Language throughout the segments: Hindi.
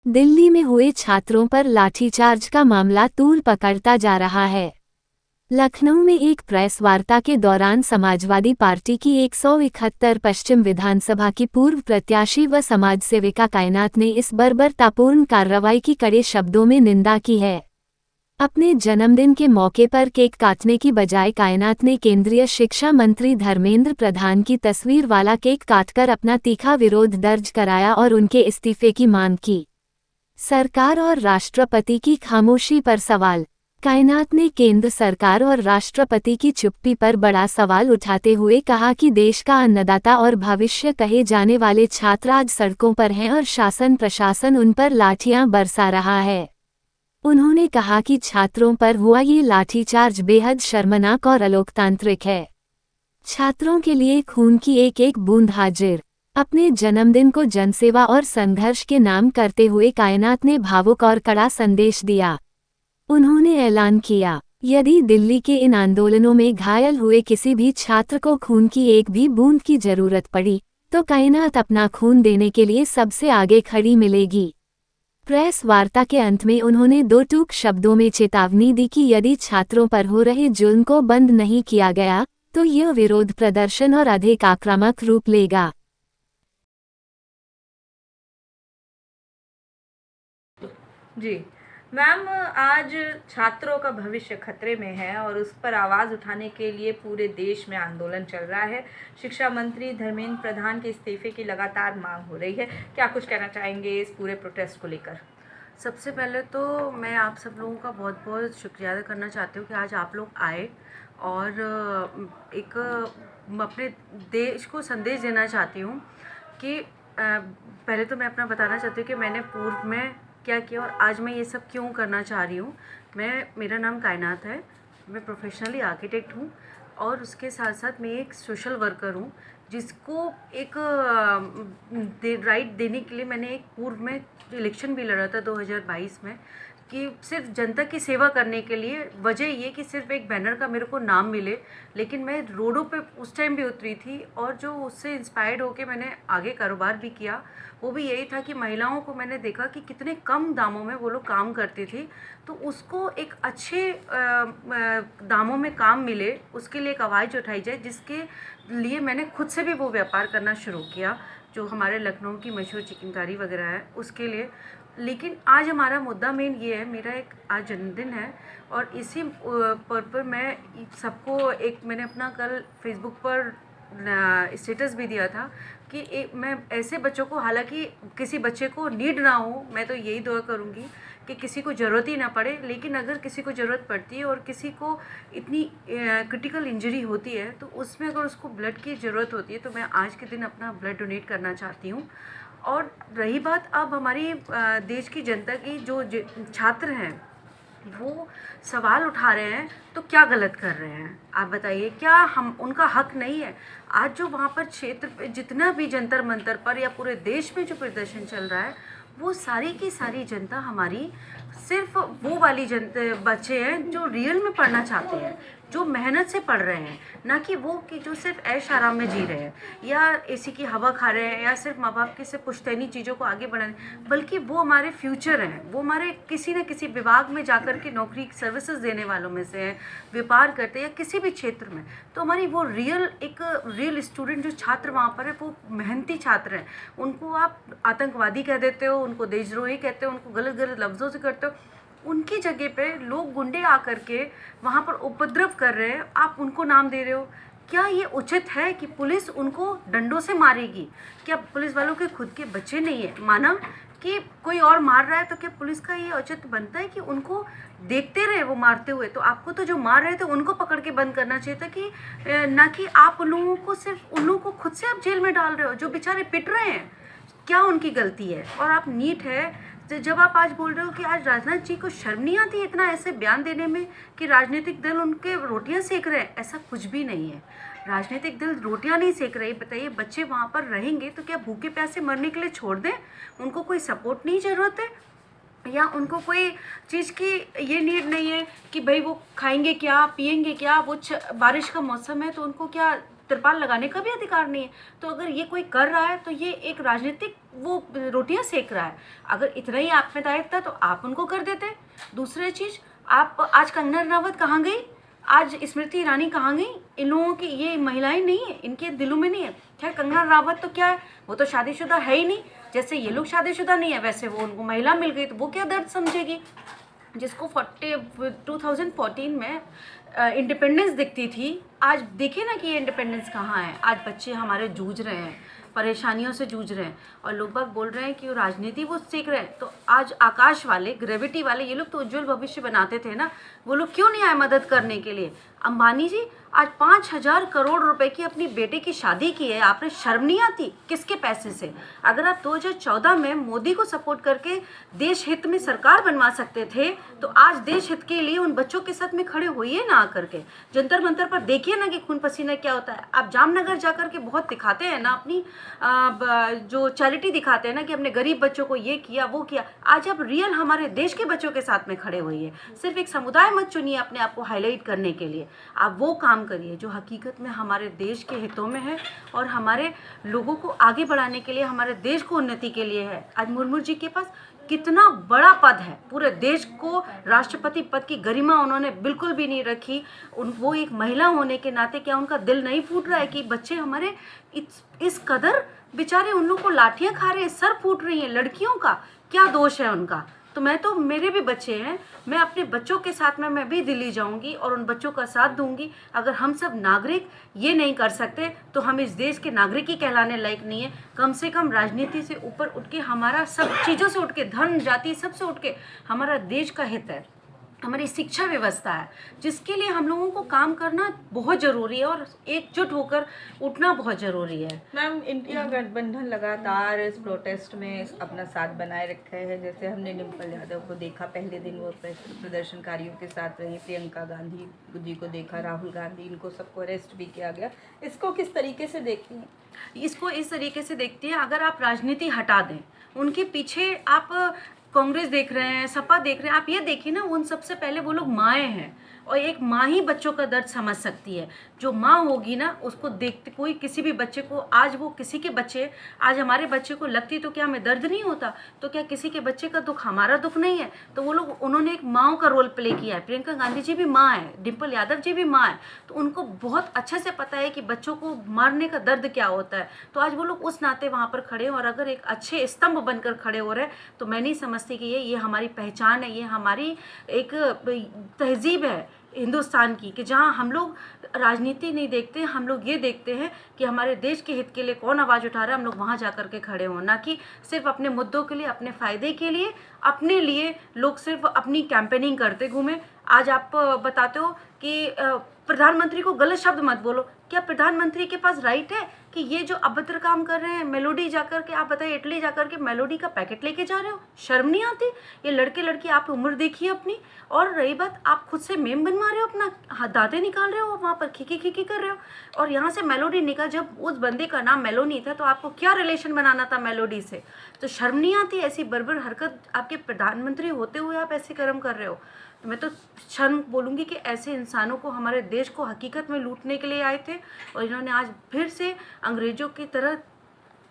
दिल्ली में हुए छात्रों पर लाठीचार्ज का मामला तूल पकड़ता जा रहा है। लखनऊ में एक प्रेस वार्ता के दौरान समाजवादी पार्टी की 171 पश्चिम विधानसभा की पूर्व प्रत्याशी व समाज सेविका कायनात ने इस बर्बरतापूर्ण कार्रवाई की कड़े शब्दों में निंदा की है। अपने जन्मदिन के मौके पर केक काटने की बजाय कायनात ने केंद्रीय शिक्षा मंत्री धर्मेंद्र प्रधान की तस्वीर वाला केक काटकर अपना तीखा विरोध दर्ज कराया और उनके इस्तीफे की मांग की। सरकार और राष्ट्रपति की खामोशी पर सवाल। कायनात ने केंद्र सरकार और राष्ट्रपति की चुप्पी पर बड़ा सवाल उठाते हुए कहा कि देश का अन्नदाता और भविष्य कहे जाने वाले छात्र आज सड़कों पर हैं और शासन प्रशासन उन पर लाठियां बरसा रहा है। उन्होंने कहा कि छात्रों पर हुआ ये लाठीचार्ज बेहद शर्मनाक और अलोकतांत्रिक है। छात्रों के लिए खून की एक एक बूंद हाजिर। अपने जन्मदिन को जनसेवा और संघर्ष के नाम करते हुए कायनात ने भावुक और कड़ा संदेश दिया। उन्होंने ऐलान किया, यदि दिल्ली के इन आंदोलनों में घायल हुए किसी भी छात्र को खून की एक भी बूंद की जरूरत पड़ी तो कायनात अपना खून देने के लिए सबसे आगे खड़ी मिलेगी। प्रेस वार्ता के अंत में उन्होंने दो टूक शब्दों में चेतावनी दी कि यदि छात्रों पर हो रहे जुल्म को बंद नहीं किया गया तो यह विरोध प्रदर्शन और अधिक आक्रामक रूप लेगा। जी मैम, आज छात्रों का भविष्य खतरे में है और उस पर आवाज़ उठाने के लिए पूरे देश में आंदोलन चल रहा है। शिक्षा मंत्री धर्मेंद्र प्रधान के इस्तीफे की लगातार मांग हो रही है। क्या कुछ कहना चाहेंगे इस पूरे प्रोटेस्ट को लेकर? सबसे पहले तो मैं आप सब लोगों का बहुत बहुत शुक्रिया अदा करना चाहती हूँ कि आज आप लोग आए और एक अपने देश को संदेश देना चाहती हूँ कि पहले तो मैं अपना बताना चाहती हूँ कि मैंने पूर्व में क्या किया और आज मैं ये सब क्यों करना चाह रही हूँ। मेरा नाम कायनात है, मैं प्रोफेशनली आर्किटेक्ट हूँ और उसके साथ साथ मैं एक सोशल वर्कर हूँ जिसको एक राइट देने के लिए मैंने एक पूर्व में इलेक्शन भी लड़ा था 2022 में कि सिर्फ जनता की सेवा करने के लिए। वजह ये कि सिर्फ एक बैनर का मेरे को नाम मिले, लेकिन मैं रोडों पे उस टाइम भी उतरी थी और जो उससे इंस्पायर्ड होके मैंने आगे कारोबार भी किया वो भी यही था कि महिलाओं को मैंने देखा कि कितने कम दामों में वो लोग काम करती थी, तो उसको एक अच्छे दामों में काम मिले उसके लिए एक आवाज़ उठाई जाए, जिसके लिए मैंने खुद से भी वो व्यापार करना शुरू किया जो हमारे लखनऊ की मशहूर चिकनकारी वगैरह है उसके लिए। लेकिन आज हमारा मुद्दा मेन ये है, मेरा एक आज जन्मदिन है और इसी पर मैं सबको मैंने अपना कल फेसबुक पर स्टेटस भी दिया था कि मैं ऐसे बच्चों को, हालांकि किसी बच्चे को नीड ना हो, मैं तो यही दुआ करूँगी कि किसी को ज़रूरत ही ना पड़े, लेकिन अगर किसी को ज़रूरत पड़ती है और किसी को इतनी क्रिटिकल इंजरी होती है तो उसमें अगर उसको ब्लड की ज़रूरत होती है तो मैं आज के दिन अपना ब्लड डोनेट करना चाहती हूँ। और रही बात अब हमारी देश की जनता की, जो छात्र हैं वो सवाल उठा रहे हैं तो क्या गलत कर रहे हैं आप बताइए? क्या हम उनका हक नहीं है? आज जो वहाँ पर क्षेत्र पे जितना भी जंतर मंतर पर या पूरे देश में जो प्रदर्शन चल रहा है वो सारी की सारी जनता हमारी सिर्फ वो वाली बच्चे हैं जो रियल में पढ़ना चाहते हैं, जो मेहनत से पढ़ रहे हैं, ना कि वो कि जो सिर्फ ऐश आराम में जी रहे हैं या एसी की हवा खा रहे हैं या सिर्फ माँ बाप की से पुश्तैनी चीज़ों को आगे बढ़ाने, बल्कि वो हमारे फ्यूचर हैं, वो हमारे किसी न किसी विभाग में जाकर के नौकरी सर्विसेज देने वालों में से हैं, व्यापार करते हैं या किसी भी क्षेत्र में। तो हमारी वो रियल स्टूडेंट जो छात्र वहाँ पर है वो मेहनती छात्र हैं। उनको आप आतंकवादी कह देते हो, उनको देशद्रोही कहते हो, उनको गलत गलत लफ्ज़ों से करते हो, उनकी जगह पे लोग गुंडे आकर के वहाँ पर उपद्रव कर रहे हैं, आप उनको नाम दे रहे हो। क्या ये उचित है कि पुलिस उनको डंडों से मारेगी? क्या पुलिस वालों के खुद के बच्चे नहीं है? माना कि कोई और मार रहा है तो क्या पुलिस का ये औचित्य बनता है कि उनको देखते रहे वो मारते हुए? तो आपको तो जो मार रहे थे उनको पकड़ के बंद करना चाहिए था कि ना कि आप उन लोगों को, सिर्फ उन लोगों को खुद से आप जेल में डाल रहे हो जो बेचारे पिट रहे हैं। क्या उनकी गलती है? और आप नीट है जब आप आज बोल रहे हो कि आज राजनाथ जी को शर्म नहीं आती इतना ऐसे बयान देने में कि राजनीतिक दल उनके रोटियां सेक रहे हैं? ऐसा कुछ भी नहीं है, राजनीतिक दल रोटियां नहीं सेक रहे। बताइए, बच्चे वहाँ पर रहेंगे तो क्या भूखे प्यासे मरने के लिए छोड़ दें? उनको कोई सपोर्ट नहीं ज़रूरत है या उनको कोई चीज़ की ये नीड नहीं है कि भाई वो खाएंगे क्या, पिएंगे क्या? वो बारिश का मौसम है तो उनको क्या त्रिपाल लगाने का भी अधिकार नहीं है। तो अगर ये कोई कर रहा है तो ये एक राजनीतिक वो रोटियां सेक रहा है। अगर इतना ही आप में दायित्व था तो आप उनको कर देते। दूसरी चीज़, आप आज कंगना रनावत कहाँ गई, आज स्मृति ईरानी कहाँ गई? इन लोगों की ये महिलाएं नहीं है, इनके दिलों में नहीं है। खैर कंगना रनावत तो क्या है, वो तो शादीशुदा है ही नहीं। जैसे ये लोग शादीशुदा नहीं है वैसे वो उनको महिला मिल गई तो वो क्या दर्द समझेगी। जिसको 2014 में इंडिपेंडेंस दिखती थी, आज देखिए ना कि ये इंडिपेंडेंस कहाँ है। आज बच्चे हमारे जूझ रहे हैं, परेशानियों से जूझ रहे हैं, और लोग बाग बोल रहे हैं कि वो राजनीति वो सीख रहे हैं। तो आज आकाश वाले, ग्रेविटी वाले, ये लोग तो उज्जवल भविष्य बनाते थे ना, वो लोग क्यों नहीं आए मदद करने के लिए? अंबानी जी आज 5,000 करोड़ रुपए की अपनी बेटे की शादी की है, आपने शर्म नहीं आती? किसके पैसे से? अगर आप 2014 में मोदी को सपोर्ट करके देश हित में सरकार बनवा सकते थे तो आज देश हित के लिए उन बच्चों के साथ में खड़े होइए ना आकर के। जंतर मंतर पर देखिए ना कि खून पसीना क्या होता है। आप जामनगर जाकर के बहुत दिखाते हैं ना अपनी जो चैरिटी दिखाते हैं ना कि हमने गरीब बच्चों को ये किया वो किया। आज आप रियल हमारे देश के बच्चों के साथ में खड़े होइए। सिर्फ एक समुदाय मत चुनिए अपने आप को हाईलाइट करने के लिए, आप वो काम करिए जो हकीकत में हमारे देश के हितों में है और हमारे लोगों को आगे बढ़ाने के लिए, हमारे देश को उन्नति के लिए है। आज मुर्मू जी के पास कितना बड़ा पद है, पूरे देश को राष्ट्रपति पद की गरिमा उन्होंने बिल्कुल भी नहीं रखी। वो एक महिला होने के नाते क्या उनका दिल नहीं फूट रहा है कि बच्चे हमारे इस कदर बेचारे उन लोग को लाठियां खा रहे हैं, सर फूट रही हैं, लड़कियों का क्या दोष है उनका? तो मेरे भी बच्चे हैं, मैं अपने बच्चों के साथ में मैं भी दिल्ली जाऊंगी और उन बच्चों का साथ दूंगी। अगर हम सब नागरिक ये नहीं कर सकते तो हम इस देश के नागरिक ही कहलाने लायक नहीं है। कम से कम राजनीति से ऊपर उठ के, हमारा सब चीज़ों से उठ के, धर्म जाति सबसे उठ के हमारा देश का हित है, हमारी शिक्षा व्यवस्था है, जिसके लिए हम लोगों को काम करना बहुत ज़रूरी है और एकजुट होकर उठना बहुत ज़रूरी है। मैम, इंडिया गठबंधन लगातार इस प्रोटेस्ट में अपना साथ बनाए रखे हैं। जैसे हमने डिम्पल यादव को देखा, पहले दिन वो प्रदर्शनकारियों के साथ रही, प्रियंका गांधी जी को देखा, राहुल गांधी, इनको सबको अरेस्ट भी किया गया। इसको किस तरीके से देखती हैं? इसको इस तरीके से देखती हैं, अगर आप राजनीति हटा दें, उनके पीछे आप कांग्रेस देख रहे हैं, सपा देख रहे हैं, आप ये देखिए ना, उन सबसे पहले वो लोग माएँ हैं और एक माँ ही बच्चों का दर्द समझ सकती है। जो माँ होगी ना, उसको देखते कोई किसी भी बच्चे को, आज वो किसी के बच्चे, आज हमारे बच्चे को लगती तो क्या हमें दर्द नहीं होता? तो क्या किसी के बच्चे का दुख हमारा दुख नहीं है? तो वो लोग, उन्होंने एक माँ का रोल प्ले किया है। प्रियंका गांधी जी भी माँ है, डिम्पल यादव जी भी माँ है, तो उनको बहुत अच्छे से पता है कि बच्चों को मारने का दर्द क्या होता है। तो आज वो लोग उस नाते वहाँ पर खड़े हैं और अगर एक अच्छे स्तंभ बनकर खड़े हो रहे हैं तो मैं नहीं समझती कि ये हमारी पहचान है, ये हमारी एक तहजीब है हिंदुस्तान की, कि जहाँ हम लोग राजनीति नहीं देखते, हम लोग ये देखते हैं कि हमारे देश के हित के लिए कौन आवाज़ उठा रहा है, हम लोग वहाँ जा कर के खड़े हों, ना कि सिर्फ अपने मुद्दों के लिए, अपने फ़ायदे के लिए, अपने लिए लोग सिर्फ अपनी कैंपेनिंग करते घूमें। आज आप बताते हो कि प्रधानमंत्री को गलत शब्द मत बोलो। क्या प्रधानमंत्री के पास राइट है कि ये जो अभद्र काम कर रहे हैं, मेलोडी जाकर के, आप बताइए इटली जाकर के मेलोडी का पैकेट लेके जा रहे हो? शर्म नहीं आती? ये लड़के लड़की, आप उम्र देखिए अपनी। और रही बात, आप खुद से मेम बनवा रहे हो, अपना दांतें निकाल रहे हो, वहाँ पर खिकी खिकी कर रहे हो, और यहाँ से मेलोडी निकल। जब उस बंदे का नाम मेलोनी था तो आपको क्या रिलेशन बनाना था मेलोडी से? तो शर्म नहीं आती? ऐसी बर्बर हरकत, आपके प्रधानमंत्री होते हुए आप ऐसे कर्म कर रहे हो। तो मैं तो शर्म बोलूँगी कि ऐसे इंसानों को, हमारे देश को हकीकत में लूटने के लिए आए थे और इन्होंने आज फिर से अंग्रेज़ों की तरह,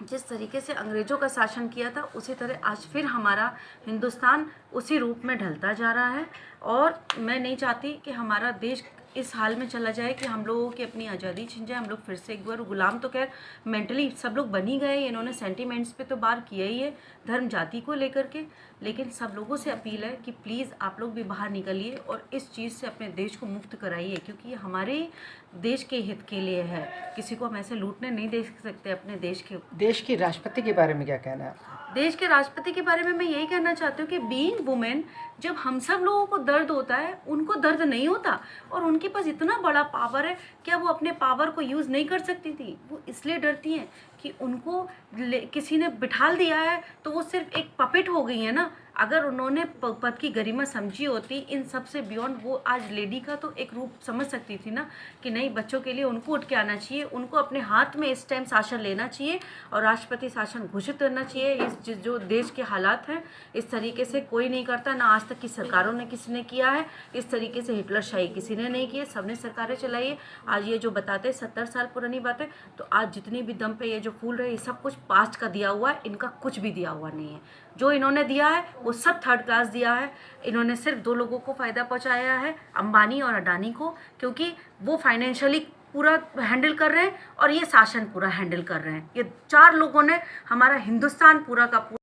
जिस तरीके से अंग्रेज़ों का शासन किया था उसी तरह आज फिर हमारा हिंदुस्तान उसी रूप में ढलता जा रहा है। और मैं नहीं चाहती कि हमारा देश इस हाल में चला जाए कि हम लोगों की अपनी आज़ादी छिन जाए, हम लोग फिर से एक बार गुलाम। तो खैर मेंटली सब लोग बन ही गए, इन्होंने सेंटिमेंट्स पे तो बार किया ही है धर्म जाति को लेकर के, लेकिन सब लोगों से अपील है कि प्लीज़ आप लोग भी बाहर निकलिए और इस चीज़ से अपने देश को मुक्त कराइए, क्योंकि ये हमारे देश के हित के लिए है। किसी को हम ऐसे लूटने नहीं दे सकते अपने देश के। देश की राष्ट्रपति के बारे में क्या कहना है? देश के राष्ट्रपति के बारे में मैं यही कहना चाहती हूँ कि बीइंग वुमेन, जब हम सब लोगों को दर्द होता है, उनको दर्द नहीं होता और उनके पास इतना बड़ा पावर है, क्या वो अपने पावर को यूज़ नहीं कर सकती थी? वो इसलिए डरती हैं कि उनको किसी ने बिठाल दिया है तो वो सिर्फ एक पपेट हो गई है ना। अगर उन्होंने पद की गरिमा समझी होती, इन सब से बियॉन्ड वो आज लेडी का तो एक रूप समझ सकती थी ना, कि नहीं बच्चों के लिए उनको उठ के आना चाहिए, उनको अपने हाथ में इस टाइम शासन लेना चाहिए और राष्ट्रपति शासन घोषित करना चाहिए। इस जो देश के हालात हैं इस तरीके से कोई नहीं करता, ना आज तक की सरकारों ने किसी ने किया है, इस तरीके से हिटलरशाही किसी ने नहीं की है, सबने सरकारें चलाई है। आज ये जो बताते हैं 70 साल पुरानी बातें, तो आज जितनी भी दम पे ये जो फूल रहे, ये सब कुछ पास्ट का दिया हुआ है, इनका कुछ भी दिया हुआ नहीं है। जो इन्होंने दिया है वो सब थर्ड क्लास दिया है। इन्होंने सिर्फ 2 लोगों को फ़ायदा पहुंचाया है, अंबानी और अडानी को, क्योंकि वो फाइनेंशियली पूरा हैंडल कर रहे हैं और ये शासन पूरा हैंडल कर रहे हैं। ये 4 लोगों ने हमारा हिंदुस्तान पूरा का पूरा